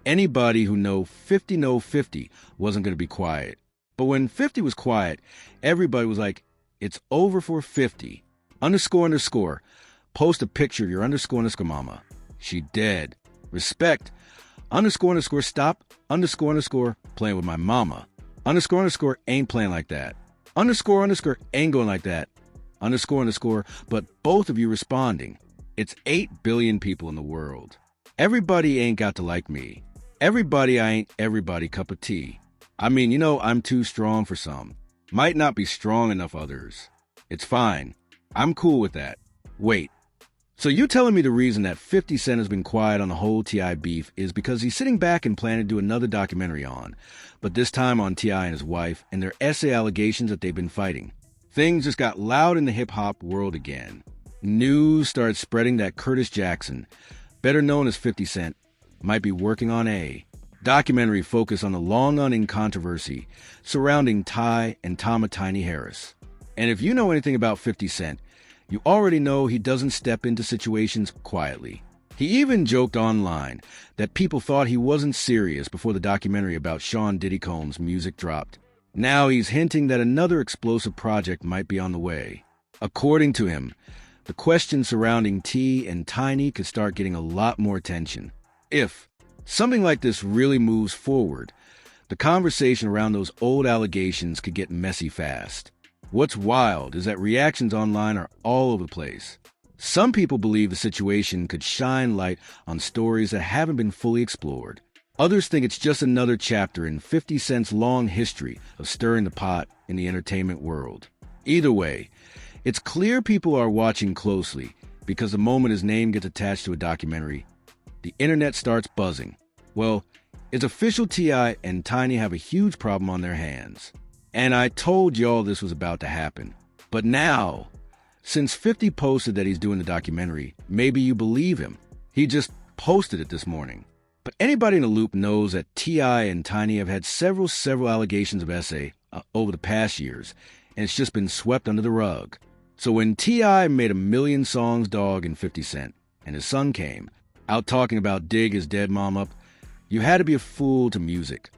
Anybody who know 50 wasn't going to be quiet. But when 50 was quiet, everybody was like, it's over for 50. __. Post a picture of your __ mama. She dead. Respect. __ stop. __ playing with my mama. __ ain't playing like that. __ ain't going like that. __ but both of you responding. It's 8 billion people in the world. Everybody ain't got to like me. Everybody I ain't everybody cup of tea. I mean, you know, I'm too strong for some. Might not be strong enough others. It's fine. I'm cool with that. Wait. So you telling me the reason that 50 Cent has been quiet on the whole T.I. beef is because he's sitting back and planning to do another documentary on, but this time on T.I. and his wife and their essay allegations that they've been fighting. Things just got loud in the hip-hop world again. News started spreading that Curtis Jackson, better known as 50 Cent, might be working on a documentary focused on the long-running controversy surrounding Ty and Tama Tiny Harris. And if you know anything about 50 Cent, you already know he doesn't step into situations quietly. He even joked online that people thought he wasn't serious before the documentary about Sean Diddy Combs' music dropped. Now he's hinting that another explosive project might be on the way. According to him, the questions surrounding T and Tiny could start getting a lot more attention. If something like this really moves forward, the conversation around those old allegations could get messy fast. What's wild is that reactions online are all over the place. Some people believe the situation could shine light on stories that haven't been fully explored. Others think it's just another chapter in 50 Cent's long history of stirring the pot in the entertainment world. Either way, it's clear people are watching closely because the moment his name gets attached to a documentary, the internet starts buzzing. Well, it's official. T.I. and Tiny have a huge problem on their hands. And I told y'all this was about to happen. But now, since 50 posted that he's doing the documentary, maybe you believe him. He just posted it this morning. But anybody in the loop knows that T.I. and Tiny have had several allegations of essay over the past years, and it's just been swept under the rug. So when T.I. made a million songs dog in 50 Cent, and his son came, out talking about dig his dead mom up, you had to be a fool to music.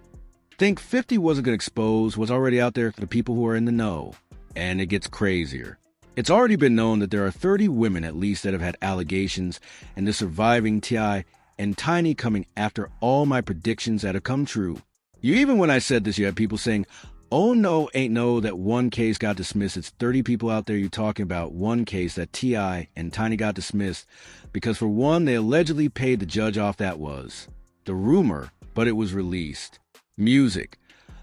Think 50 wasn't going to expose what's already out there for the people who are in the know. And it gets crazier. It's already been known that there are 30 women at least that have had allegations, and the surviving T.I. and Tiny coming after all my predictions that have come true. Even when I said this, you had people saying, oh no, ain't no, that one case got dismissed. It's 30 people out there you talking about one case that T.I. and Tiny got dismissed because for one, they allegedly paid the judge off. That was the rumor, but it was released. Music.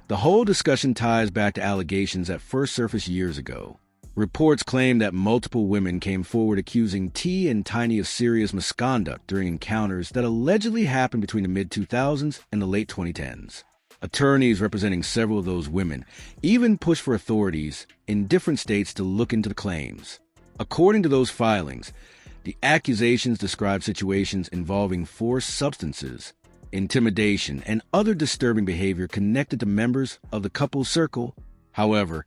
The whole discussion ties back to allegations that first surfaced years ago. Reports claim that multiple women came forward accusing T and Tiny of serious misconduct during encounters that allegedly happened between the mid-2000s and the late 2010s. Attorneys representing several of those women even pushed for authorities in different states to look into the claims. According to those filings, the accusations describe situations involving forced substances, intimidation, and other disturbing behavior connected to members of the couple's circle. However,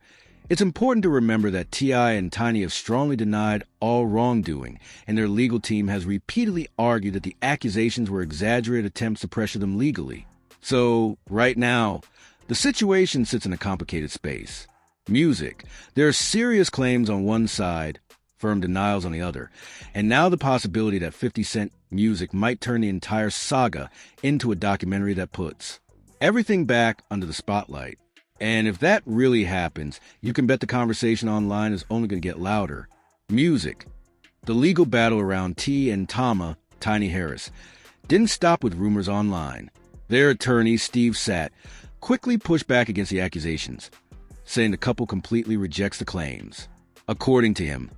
it's important to remember that T.I. and Tiny have strongly denied all wrongdoing, and their legal team has repeatedly argued that the accusations were exaggerated attempts to pressure them legally. So, right now, the situation sits in a complicated space. Music. There are serious claims on one side, firm denials on the other, and now the possibility that 50 Cent music might turn the entire saga into a documentary that puts everything back under the spotlight. And if that really happens, you can bet the conversation online is only going to get louder. Music. The legal battle around T and Tama Tiny Harris didn't stop with rumors online. Their attorney, Steve Satt, quickly pushed back against the accusations, saying the couple completely rejects the claims. According to him,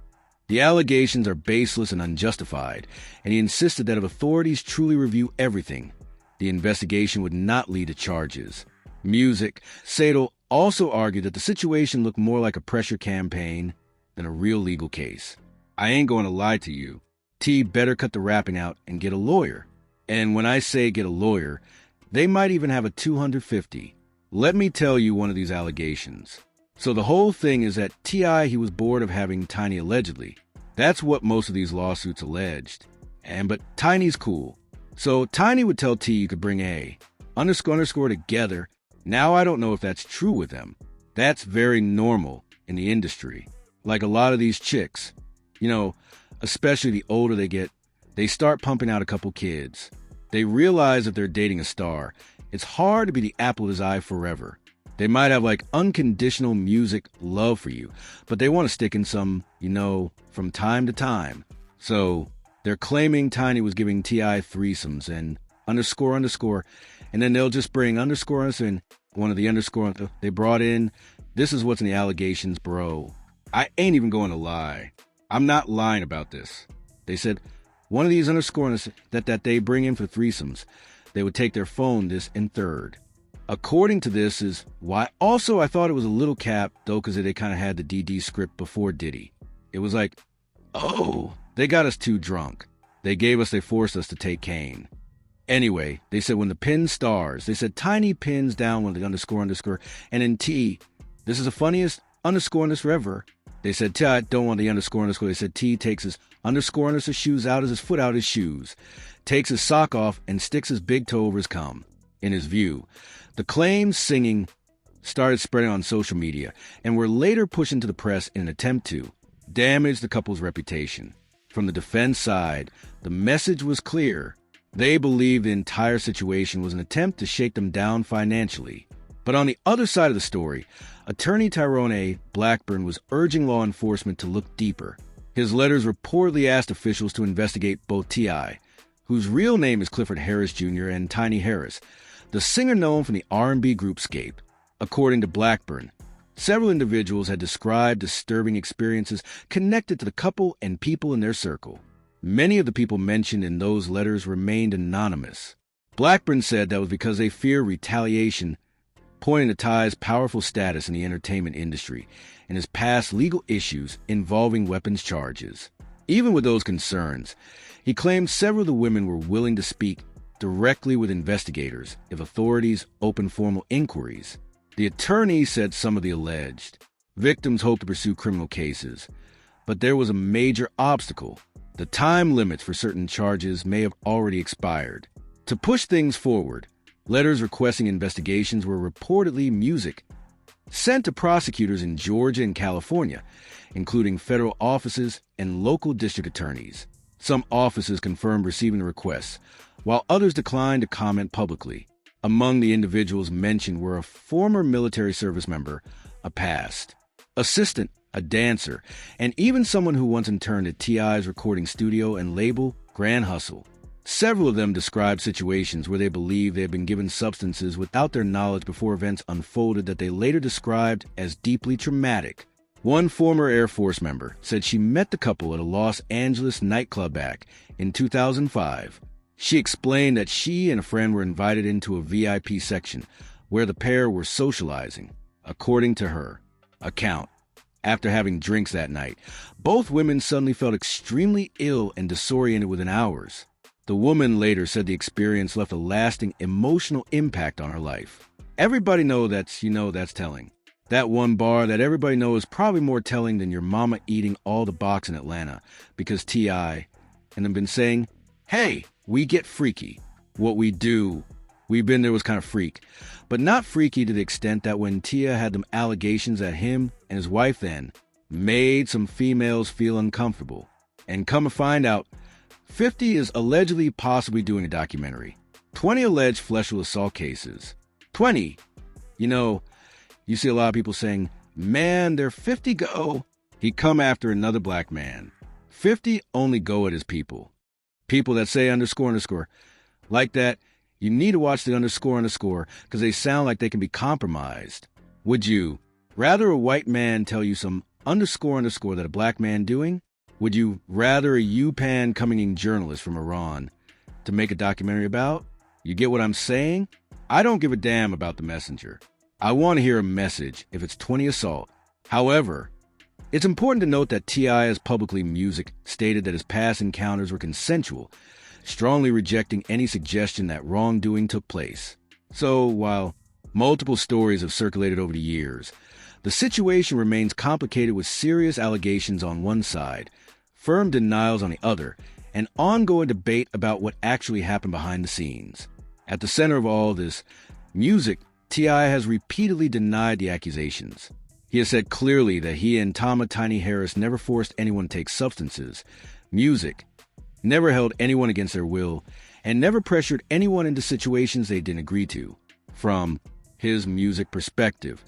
the allegations are baseless and unjustified, and he insisted that if authorities truly review everything, the investigation would not lead to charges. Music. Sadel also argued that the situation looked more like a pressure campaign than a real legal case. I ain't going to lie to you. T better cut the rapping out and get a lawyer. And when I say get a lawyer, they might even have a 250. Let me tell you one of these allegations. So the whole thing is that T.I. he was bored of having Tiny allegedly. That's what most of these lawsuits alleged. But Tiny's cool. So Tiny would tell T you could bring A __ together. Now I don't know if that's true with them. That's very normal in the industry. Like a lot of these chicks, especially the older they get, they start pumping out a couple kids. They realize if they're dating a star, it's hard to be the apple of his eye forever. They might have like unconditional music love for you, but they want to stick in some, from time to time. So they're claiming Tiny was giving T.I. threesomes and __, and then they'll just bring _ and one of the _ they brought in. This is what's in the allegations, bro. I ain't even going to lie. I'm not lying about this. They said one of these _ that they bring in for threesomes, they would take their phone, this and third. According to this is why also I thought it was a little cap, though, because they kind of had the DD script before Diddy. It was like, oh, they got us too drunk. They forced us to take Kane. Anyway, they said when the pin stars, they said Tiny pins down with the __, and in T, this is the funniest _ ever. They said T don't want the __. They said T takes his _ his shoes out, his foot out his shoes, takes his sock off, and sticks his big toe over his cum. In his view, the claims singing started spreading on social media and were later pushed into the press in an attempt to damage the couple's reputation. From the defense side, the message was clear. They believed the entire situation was an attempt to shake them down financially. But on the other side of the story, attorney Tyrone A. Blackburn was urging law enforcement to look deeper. His letters reportedly asked officials to investigate both T.I., whose real name is Clifford Harris Jr., and Tiny Harris, the singer known from the R&B group Scape. According to Blackburn, several individuals had described disturbing experiences connected to the couple and people in their circle. Many of the people mentioned in those letters remained anonymous. Blackburn said that was because they fear retaliation, pointing to Ty's powerful status in the entertainment industry and his past legal issues involving weapons charges. Even with those concerns, he claimed several of the women were willing to speak directly with investigators if authorities opened formal inquiries. The attorney said some of the alleged victims hoped to pursue criminal cases, but there was a major obstacle. The time limits for certain charges may have already expired. To push things forward, letters requesting investigations were reportedly sent to prosecutors in Georgia and California, including federal offices and local district attorneys. Some offices confirmed receiving the requests, while others declined to comment publicly. Among the individuals mentioned were a former military service member, a past assistant, a dancer, and even someone who once interned at T.I.'s recording studio and label, Grand Hustle. Several of them described situations where they believed they had been given substances without their knowledge before events unfolded that they later described as deeply traumatic. One former Air Force member said she met the couple at a Los Angeles nightclub back in 2005. She explained that she and a friend were invited into a VIP section where the pair were socializing. According to her account, after having drinks that night, both women suddenly felt extremely ill and disoriented within hours. The woman later said the experience left a lasting emotional impact on her life. Everybody knows that's telling. That one bar that everybody knows is probably more telling than your mama eating all the box in Atlanta because T.I. and them been saying, hey, we get freaky. What we do, we've been there was kind of freak. But not freaky to the extent that when Tia had them allegations that him and his wife then made some females feel uncomfortable. And come to find out, 50 is allegedly possibly doing a documentary. 20 alleged fleshful assault cases. 20, you see a lot of people saying, man, there 50 go. He come after another black man. 50 only go at his people. People that say __. Like that, you need to watch the __ because they sound like they can be compromised. Would you rather a white man tell you some __ that a black man doing? Would you rather a UPenn coming journalist from Iran to make a documentary about? You get what I'm saying? I don't give a damn about the messenger. I want to hear a message if it's 20 assault. However, it's important to note that T.I. has publicly stated that his past encounters were consensual, strongly rejecting any suggestion that wrongdoing took place. So, while multiple stories have circulated over the years, the situation remains complicated with serious allegations on one side, firm denials on the other, an ongoing debate about what actually happened behind the scenes. At the center of all this music, T.I. has repeatedly denied the accusations. He has said clearly that he and Tiny Harris never forced anyone to take substances, music, never held anyone against their will, and never pressured anyone into situations they didn't agree to. From his music perspective,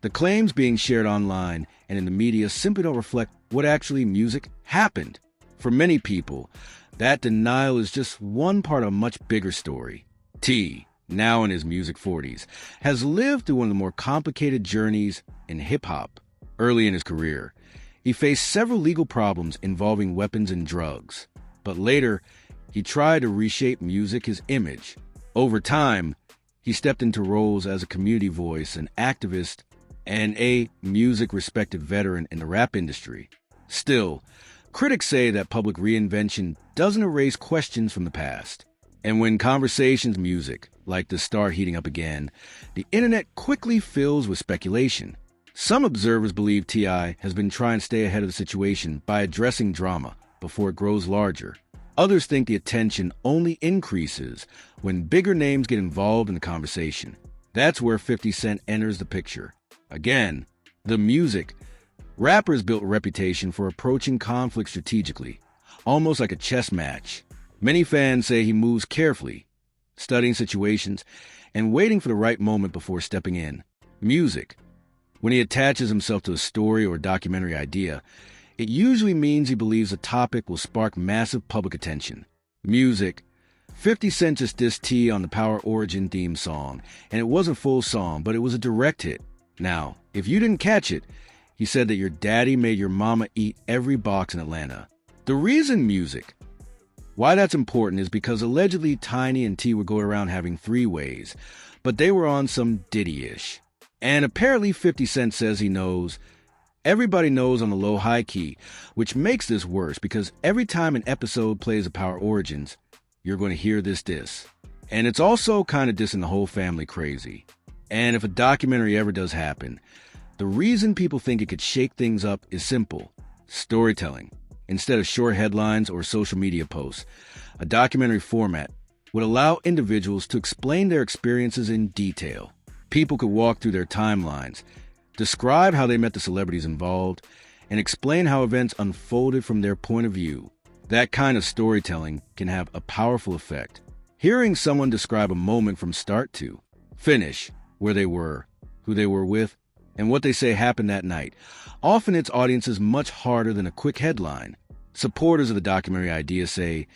the claims being shared online and in the media simply don't reflect what actually music happened. For many people, that denial is just one part of a much bigger story. T, now in his music 40s, has lived through one of the more complicated journeys in hip-hop. Early in his career, he faced several legal problems involving weapons and drugs. But later, he tried to reshape music, his image. Over time, he stepped into roles as a community voice, an activist, and a music-respected veteran in the rap industry. Still, critics say that public reinvention doesn't erase questions from the past. And when conversations music like to start heating up again, the internet quickly fills with speculation. Some observers believe T.I. has been trying to stay ahead of the situation by addressing drama before it grows larger. Others think the attention only increases when bigger names get involved in the conversation. That's where 50 Cent enters the picture. Again, the music. Rappers built a reputation for approaching conflict strategically, almost like a chess match. Many fans say he moves carefully, studying situations and waiting for the right moment before stepping in. Music. When he attaches himself to a story or documentary idea, it usually means he believes a topic will spark massive public attention. Music. 50 Cent just dissed T on the Power Origin theme song, and it wasn't a full song, but it was a direct hit. Now, if you didn't catch it, he said that your daddy made your mama eat every box in Atlanta. The reason music. Why that's important is because allegedly Tiny and T would go around having three-ways, but they were on some Diddy-ish. And apparently 50 Cent says he knows. Everybody knows on the low-high key, which makes this worse because every time an episode plays a Power Origins, you're going to hear this diss. And it's also kind of dissing the whole family crazy. And if a documentary ever does happen, the reason people think it could shake things up is simple: storytelling. Instead of short headlines or social media posts, a documentary format would allow individuals to explain their experiences in detail. People could walk through their timelines, describe how they met the celebrities involved, and explain how events unfolded from their point of view. That kind of storytelling can have a powerful effect. Hearing someone describe a moment from start to finish, where they were, who they were with, and what they say happened that night, often hits audiences much harder than a quick headline. Supporters of the documentary idea say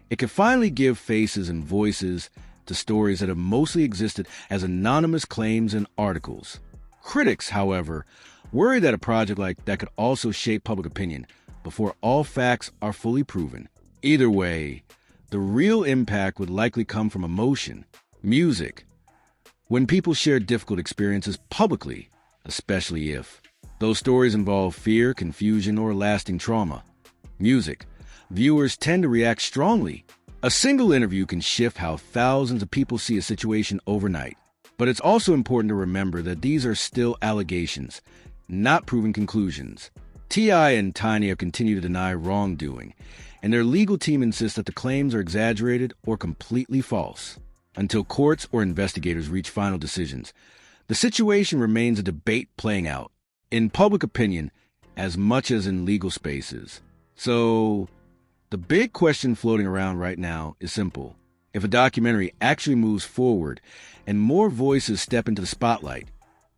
it could finally give faces and voices to stories that have mostly existed as anonymous claims and articles. Critics, however, worry that a project like that could also shape public opinion before all facts are fully proven. Either way, the real impact would likely come from emotion, music. When people share difficult experiences publicly, especially if those stories involve fear, confusion, or lasting trauma. Music. Viewers tend to react strongly. A single interview can shift how thousands of people see a situation overnight. But it's also important to remember that these are still allegations, not proven conclusions. T.I. and Tiny have continued to deny wrongdoing, and their legal team insists that the claims are exaggerated or completely false. Until courts or investigators reach final decisions, the situation remains a debate playing out, in public opinion as much as in legal spaces. So, the big question floating around right now is simple. If a documentary actually moves forward and more voices step into the spotlight,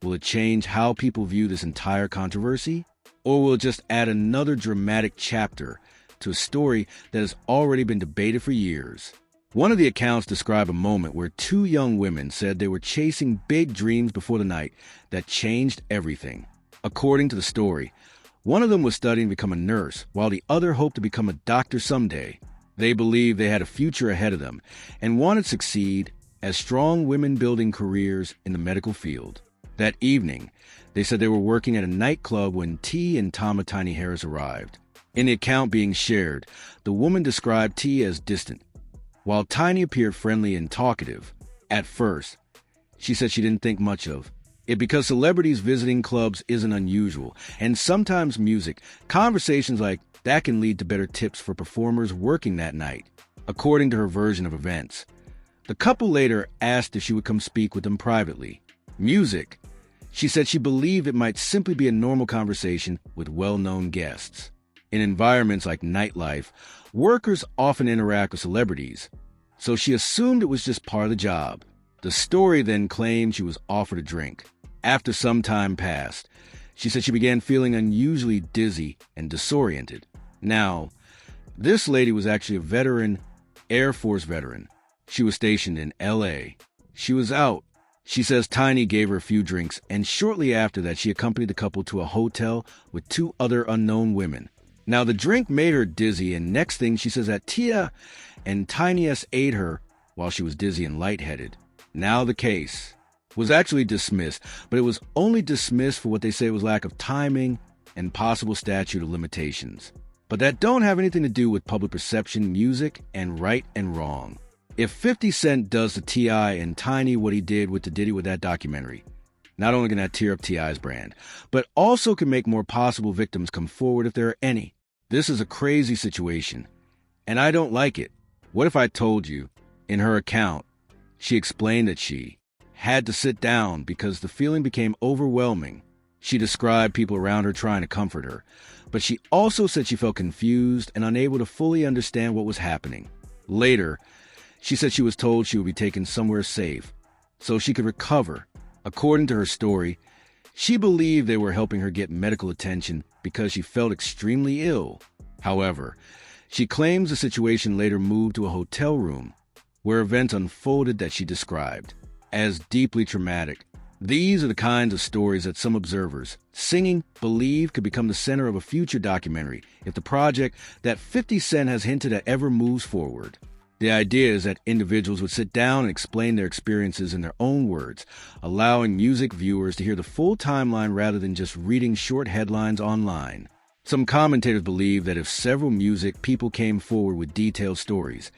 will it change how people view this entire controversy? Or will it just add another dramatic chapter to a story that has already been debated for years? One of the accounts described a moment where two young women said they were chasing big dreams before the night that changed everything. According to the story, one of them was studying to become a nurse, while the other hoped to become a doctor someday. They believed they had a future ahead of them and wanted to succeed as strong women building careers in the medical field. That evening, they said they were working at a nightclub when T and Tiny Harris arrived. In the account being shared, the woman described T as distant, while Tiny appeared friendly and talkative. At first, she said she didn't think much of it because celebrities visiting clubs isn't unusual, and sometimes music, conversations like, that can lead to better tips for performers working that night, according to her version of events. The couple later asked if she would come speak with them privately. Music. She said she believed it might simply be a normal conversation with well-known guests. In environments like nightlife, workers often interact with celebrities, so she assumed it was just part of the job. The story then claimed she was offered a drink. After some time passed, she said she began feeling unusually dizzy and disoriented. Now, this lady was actually a veteran, Air Force veteran. She was stationed in L.A. She was out. She says Tiny gave her a few drinks, and shortly after that, she accompanied the couple to a hotel with 2 other unknown women. Now, the drink made her dizzy, and next thing she says that Tia and Tiny S ate her while she was dizzy and lightheaded. Now, the case was actually dismissed, but it was only dismissed for what they say was lack of timing and possible statute of limitations. But that don't have anything to do with public perception, music, and right and wrong. If 50 Cent does to T.I. and Tiny what he did with the Diddy with that documentary, not only can that tear up T.I.'s brand, but also can make more possible victims come forward if there are any. This is a crazy situation, and I don't like it. What if I told you, in her account, she explained that she had to sit down because the feeling became overwhelming. She described people around her trying to comfort her, but she also said she felt confused and unable to fully understand what was happening. Later, she said she was told she would be taken somewhere safe so she could recover. According to her story, she believed they were helping her get medical attention because she felt extremely ill. However, she claims the situation later moved to a hotel room where events unfolded that she described as deeply traumatic. These are the kinds of stories that some observers, singing, believe could become the center of a future documentary if the project that 50 Cent has hinted at ever moves forward. The idea is that individuals would sit down and explain their experiences in their own words, allowing music viewers to hear the full timeline rather than just reading short headlines online. Some commentators believe that if several music people came forward with detailed stories,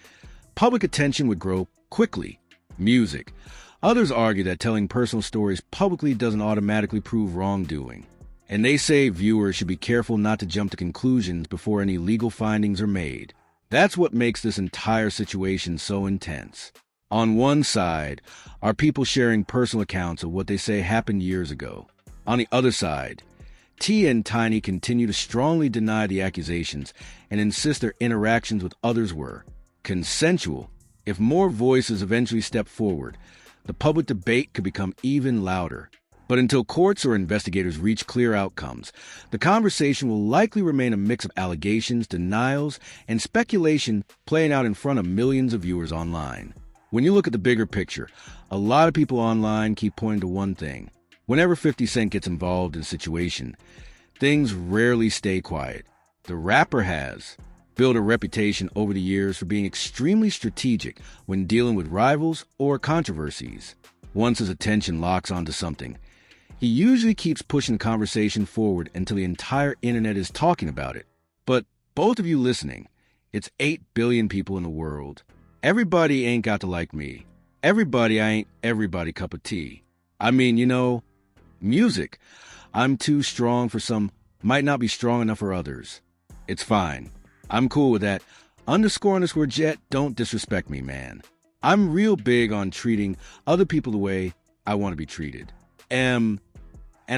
public attention would grow quickly. Music. Others argue that telling personal stories publicly doesn't automatically prove wrongdoing, and they say viewers should be careful not to jump to conclusions before any legal findings are made. That's what makes this entire situation so intense. On one side are people sharing personal accounts of what they say happened years ago. On the other side, T and Tiny continue to strongly deny the accusations and insist their interactions with others were consensual. If more voices eventually step forward, the public debate could become even louder. But until courts or investigators reach clear outcomes, the conversation will likely remain a mix of allegations, denials, and speculation playing out in front of millions of viewers online. When you look at the bigger picture, a lot of people online keep pointing to one thing. Whenever 50 Cent gets involved in a situation, things rarely stay quiet. The rapper has built a reputation over the years for being extremely strategic when dealing with rivals or controversies. Once his attention locks onto something, he usually keeps pushing the conversation forward until the entire internet is talking about it. But both of you listening, it's 8 billion people in the world. Everybody ain't got to like me. Everybody ain't everybody cup of tea. I mean, music. I'm too strong for some, might not be strong enough for others. It's fine. I'm cool with that. _Jet, don't disrespect me, man. I'm real big on treating other people the way I want to be treated. And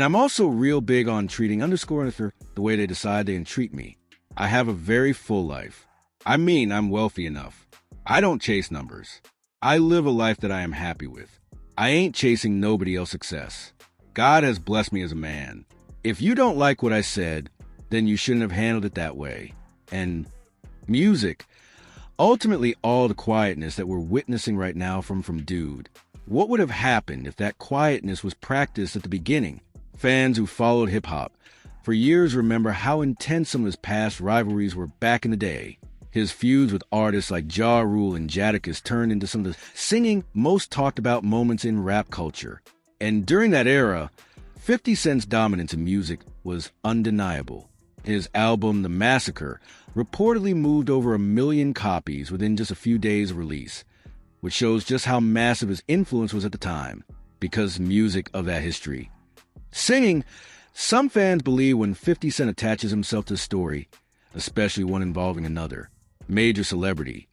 I'm also real big on treating _the way they decide they can treat me. I have a very full life. I mean, I'm wealthy enough. I don't chase numbers. I live a life that I am happy with. I ain't chasing nobody else's success. God has blessed me as a man. If you don't like what I said, then you shouldn't have handled it that way. And music. Ultimately, all the quietness that we're witnessing right now from Dude. What would have happened if that quietness was practiced at the beginning? Fans who followed hip-hop for years remember how intense some of his past rivalries were back in the day. His feuds with artists like Ja Rule and Jadakiss turned into some of the singing most talked about moments in rap culture. And during that era, 50 Cent's dominance in music was undeniable. His album, The Massacre, reportedly moved over 1 million copies within just a few days of release, which shows just how massive his influence was at the time, because music of that history. Singing, some fans believe when 50 Cent attaches himself to the story, especially one involving another major celebrity,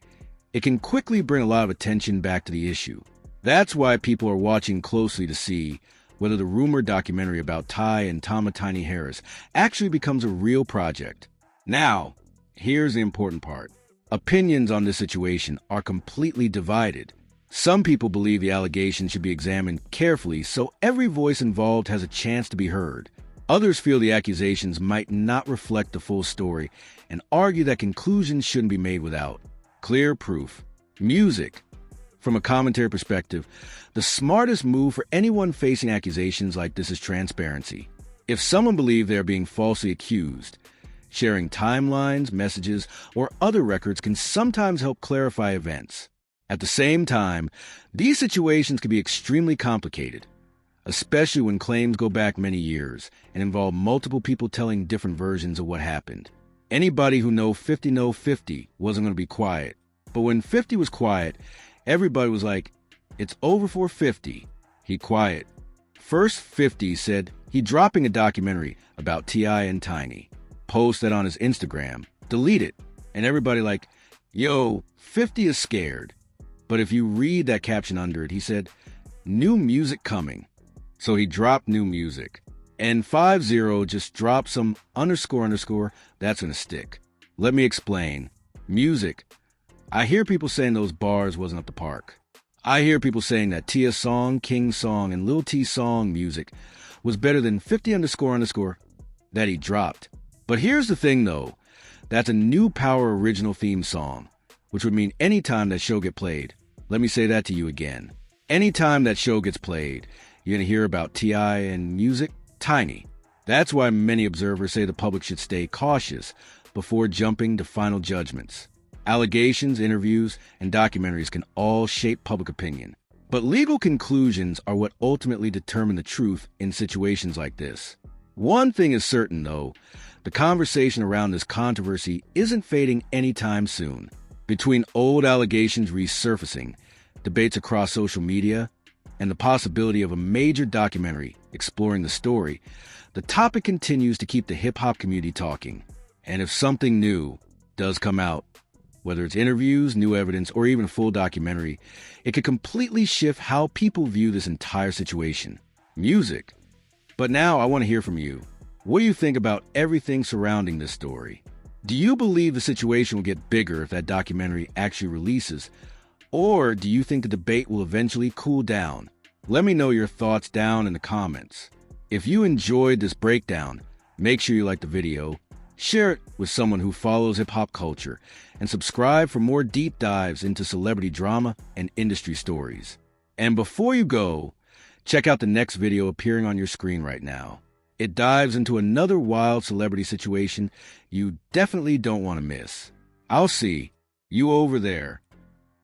it can quickly bring a lot of attention back to the issue. That's why people are watching closely to see whether the rumored documentary about Ty and Tiny Harris actually becomes a real project. Now, here's the important part. Opinions on this situation are completely divided. Some people believe the allegations should be examined carefully so every voice involved has a chance to be heard. Others feel the accusations might not reflect the full story and argue that conclusions shouldn't be made without clear proof. Music. From a commentary perspective, the smartest move for anyone facing accusations like this is transparency. If someone believes they are being falsely accused, sharing timelines, messages, or other records can sometimes help clarify events. At the same time, these situations can be extremely complicated, especially when claims go back many years and involve multiple people telling different versions of what happened. Anybody who knows 50 wasn't going to be quiet. But when 50 was quiet, everybody was like, it's over for 50. He quiet. First 50 said he dropping a documentary about T.I. and Tiny. Post that on his Instagram. Delete it. And everybody like, yo, 50 is scared. But if you read that caption under it, he said, new music coming. So he dropped new music. And 50 just dropped some __, that's gonna stick. Let me explain. Music. I hear people saying those bars wasn't up to park. I hear people saying that Tia's song, King's song, and Lil T's song music was better than 50 __ that he dropped. But here's the thing though, that's a new Power original theme song, which would mean anytime that show get played. Let me say that to you again. Anytime that show gets played, you're gonna hear about T.I. and music, Tiny. That's why many observers say the public should stay cautious before jumping to final judgments. Allegations, interviews, and documentaries can all shape public opinion. But legal conclusions are what ultimately determine the truth in situations like this. One thing is certain, though, the conversation around this controversy isn't fading anytime soon. Between old allegations resurfacing, debates across social media, and the possibility of a major documentary exploring the story, the topic continues to keep the hip-hop community talking. And if something new does come out, whether it's interviews, new evidence, or even a full documentary, it could completely shift how people view this entire situation. Music. But now I want to hear from you. What do you think about everything surrounding this story? Do you believe the situation will get bigger if that documentary actually releases? Or do you think the debate will eventually cool down? Let me know your thoughts down in the comments. If you enjoyed this breakdown, make sure you like the video, share it with someone who follows hip-hop culture, and subscribe for more deep dives into celebrity drama and industry stories. And before you go, check out the next video appearing on your screen right now. It dives into another wild celebrity situation you definitely don't want to miss. I'll see you over there.